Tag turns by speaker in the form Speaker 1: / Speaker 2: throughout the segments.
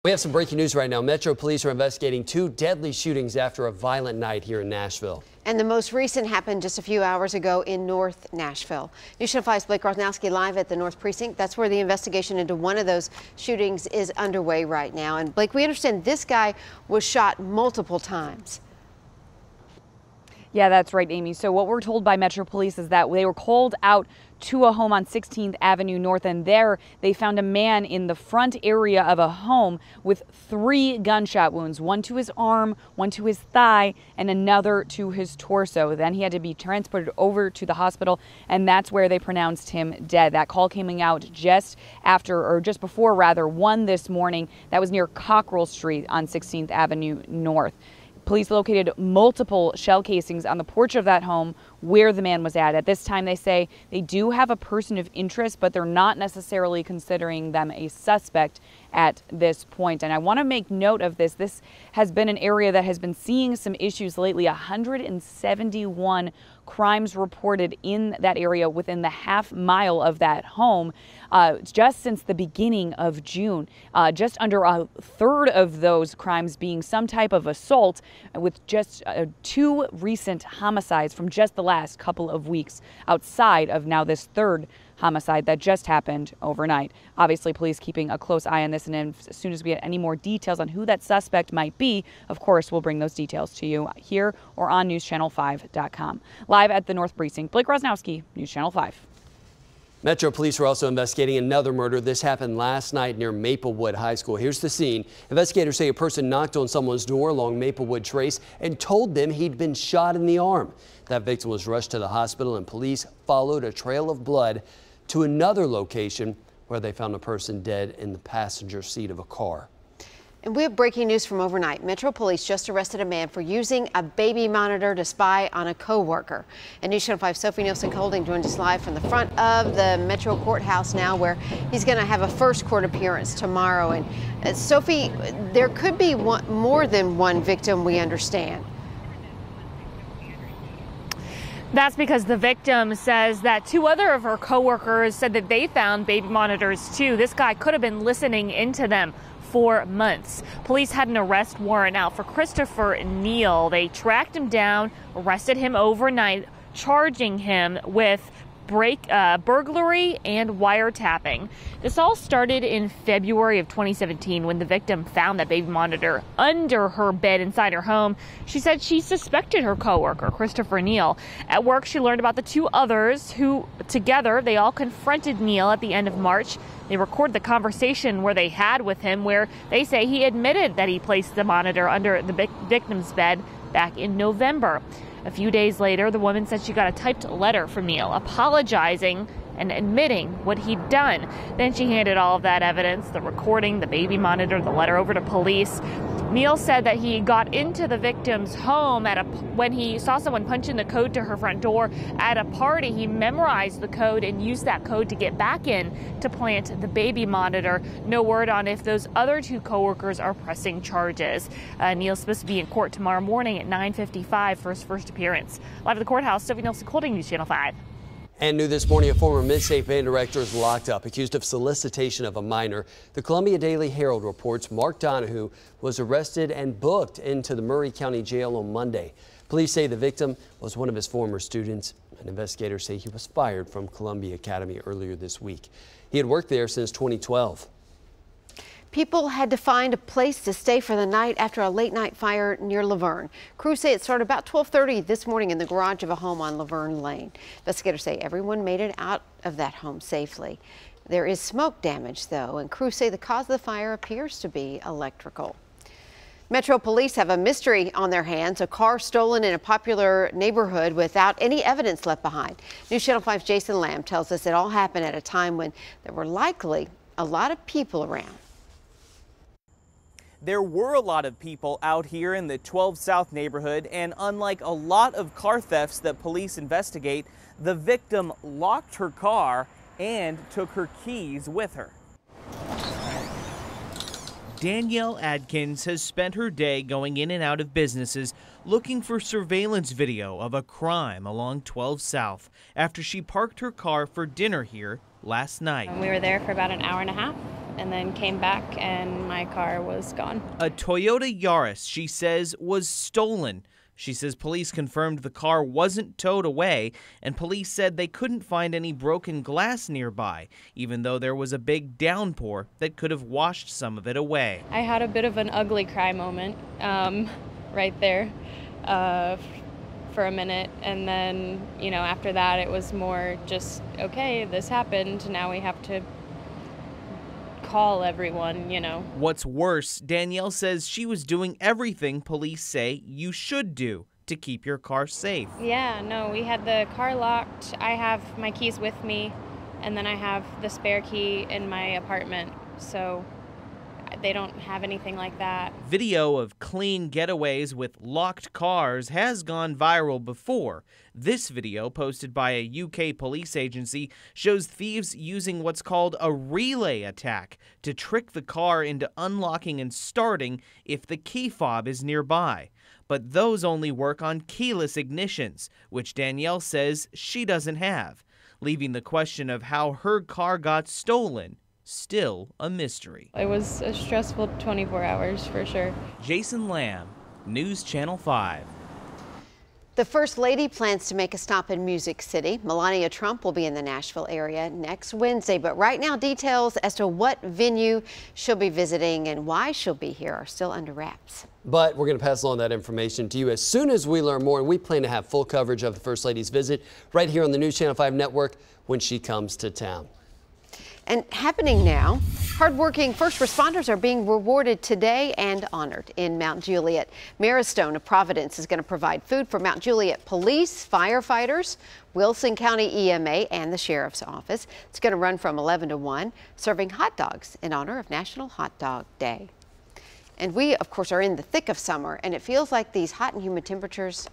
Speaker 1: We have some breaking news right now. Metro Police are investigating 2 deadly shootings after a violent night here in Nashville.
Speaker 2: And the most recent happened just a few hours ago in North Nashville. News Channel 5's Blake Rosnowski live at the North Precinct. That's where the investigation into one of those shootings is underway right now. And Blake, we understand this guy was shot multiple times.
Speaker 3: Yeah, that's right, Amy. So what we're told by Metro Police is that they were called out to a home on 16th Avenue North, and there they found a man in the front area of a home with 3 gunshot wounds, one to his arm, one to his thigh, and another to his torso. Then he had to be transported over to the hospital, and that's where they pronounced him dead. That call coming out just before 1 this morning. That was near Cockrell Street on 16th Avenue North. Police located multiple shell casings on the porch of that home where the man was at. At this time, they say they do have a person of interest, but they're not necessarily considering them a suspect at this point. And I want to make note of this. This has been an area that has been seeing some issues lately. 171 crimes reported in that area within the half mile of that home just since the beginning of June. Just under a third of those crimes being some type of assault, with just 2 recent homicides from just the last couple of weeks, outside of now this 3rd homicide that just happened overnight. Obviously, police keeping a close eye on this, and as soon as we get any more details on who that suspect might be, of course, we'll bring those details to you here or on newschannel5.com. Live at the North Precinct, Blake Rosnowski, News Channel 5.
Speaker 1: Metro Police are also investigating another murder. This happened last night near Maplewood High School. Here's the scene. Investigators say a person knocked on someone's door along Maplewood Trace and told them he'd been shot in the arm. That victim was rushed to the hospital, and police followed a trail of blood to another location where they found a person dead in the passenger seat of a car.
Speaker 2: And we have breaking news from overnight. Metro Police just arrested a man for using a baby monitor to spy on a co-worker. And News Channel 5 Sophie Nielsen-Colding joins us live from the front of the Metro Courthouse now, where he's going to have a first court appearance tomorrow. And Sophie, there could be more than one victim, we understand.
Speaker 4: That's because the victim says that 2 other of her coworkers said that they found baby monitors too. This guy could have been listening into them for months. Police had an arrest warrant out for Christopher Neal. They tracked him down, arrested him overnight, charging him with burglary and wiretapping. This all started in February of 2017 when the victim found that baby monitor under her bed inside her home. She said she suspected her coworker, Christopher Neal. At work, she learned about the 2 others who, together, they all confronted Neal at the end of March. They recorded the conversation where they had with him, where they say he admitted that he placed the monitor under the victim's bed back in November. A few days later, the woman said she got a typed letter from Neal apologizing and admitting what he'd done. Then she handed all of that evidence, the recording, the baby monitor, the letter, over to police. Neal said that he got into the victim's home when he saw someone punch in the code to her front door at a party. He memorized the code and used that code to get back in to plant the baby monitor. No word on if those other 2 coworkers are pressing charges. Neal's supposed to be in court tomorrow morning at 9:55 for his first appearance. Live at the courthouse, Sophie Nielsen-Colding, News Channel 5.
Speaker 1: And new this morning, a former Mid-State band director is locked up, accused of solicitation of a minor. The Columbia Daily Herald reports Mark Donahue was arrested and booked into the Murray County Jail on Monday. Police say the victim was one of his former students, and investigators say he was fired from Columbia Academy earlier this week. He had worked there since 2012.
Speaker 2: People had to find a place to stay for the night after a late-night fire near Laverne. Crews say it started about 12:30 this morning in the garage of a home on Laverne Lane. Investigators say everyone made it out of that home safely. There is smoke damage, though, and crews say the cause of the fire appears to be electrical. Metro Police have a mystery on their hands, a car stolen in a popular neighborhood without any evidence left behind. News Channel 5's Jason Lamb tells us it all happened at a time when there were likely a lot of people around.
Speaker 5: There were a lot of people out here in the 12 South neighborhood, and unlike a lot of car thefts that police investigate, the victim locked her car and took her keys with her.
Speaker 6: Danielle Adkins has spent her day going in and out of businesses looking for surveillance video of a crime along 12 South after she parked her car for dinner here last night.
Speaker 7: We were there for about an hour and a half. and then came back and my car was gone.
Speaker 6: A Toyota Yaris, she says, was stolen. She says police confirmed the car wasn't towed away, and police said they couldn't find any broken glass nearby, even though there was a big downpour that could have washed some of it away.
Speaker 7: I had a bit of an ugly cry moment right there for a minute, and then, you know, after that it was more just, okay, this happened, now we have to call everyone, you know.
Speaker 6: What's worse, Danielle says she was doing everything police say you should do to keep your car safe.
Speaker 7: Yeah, no, we had the car locked. I have my keys with me, and then I have the spare key in my apartment, so they don't have anything like that.
Speaker 6: Video of clean getaways with locked cars has gone viral before. This video, posted by a UK police agency, shows thieves using what's called a relay attack to trick the car into unlocking and starting if the key fob is nearby. But those only work on keyless ignitions, which Danielle says she doesn't have, leaving the question of how her car got stolen still a mystery.
Speaker 7: It was a stressful 24 hours for sure.
Speaker 6: Jason Lamb, News Channel 5.
Speaker 2: The First Lady plans to make a stop in Music City. Melania Trump will be in the Nashville area next Wednesday, but right now details as to what venue she'll be visiting and why she'll be here are still under wraps.
Speaker 1: But we're going to pass along that information to you as soon as we learn more, and we plan to have full coverage of the First Lady's visit right here on the News Channel 5 network when she comes to town.
Speaker 2: And happening now, hardworking first responders are being rewarded today and honored in Mount Juliet. Maristone of Providence is going to provide food for Mount Juliet police, firefighters, Wilson County EMA, and the Sheriff's Office. It's going to run from 11 to 1, serving hot dogs in honor of National Hot Dog Day. And we, of course, are in the thick of summer, and it feels like these hot and humid temperatures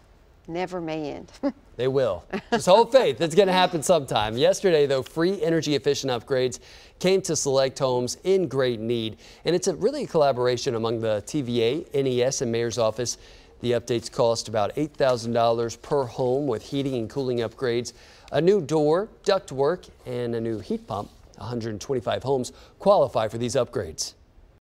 Speaker 2: never may end.
Speaker 1: They will. Just hold faith. It's going to happen sometime. Yesterday, though, free energy efficient upgrades came to select homes in great need. And it's really a collaboration among the TVA, NES, and Mayor's Office. The updates cost about $8,000 per home with heating and cooling upgrades, a new door, ductwork, and a new heat pump. 125 homes qualify for these upgrades.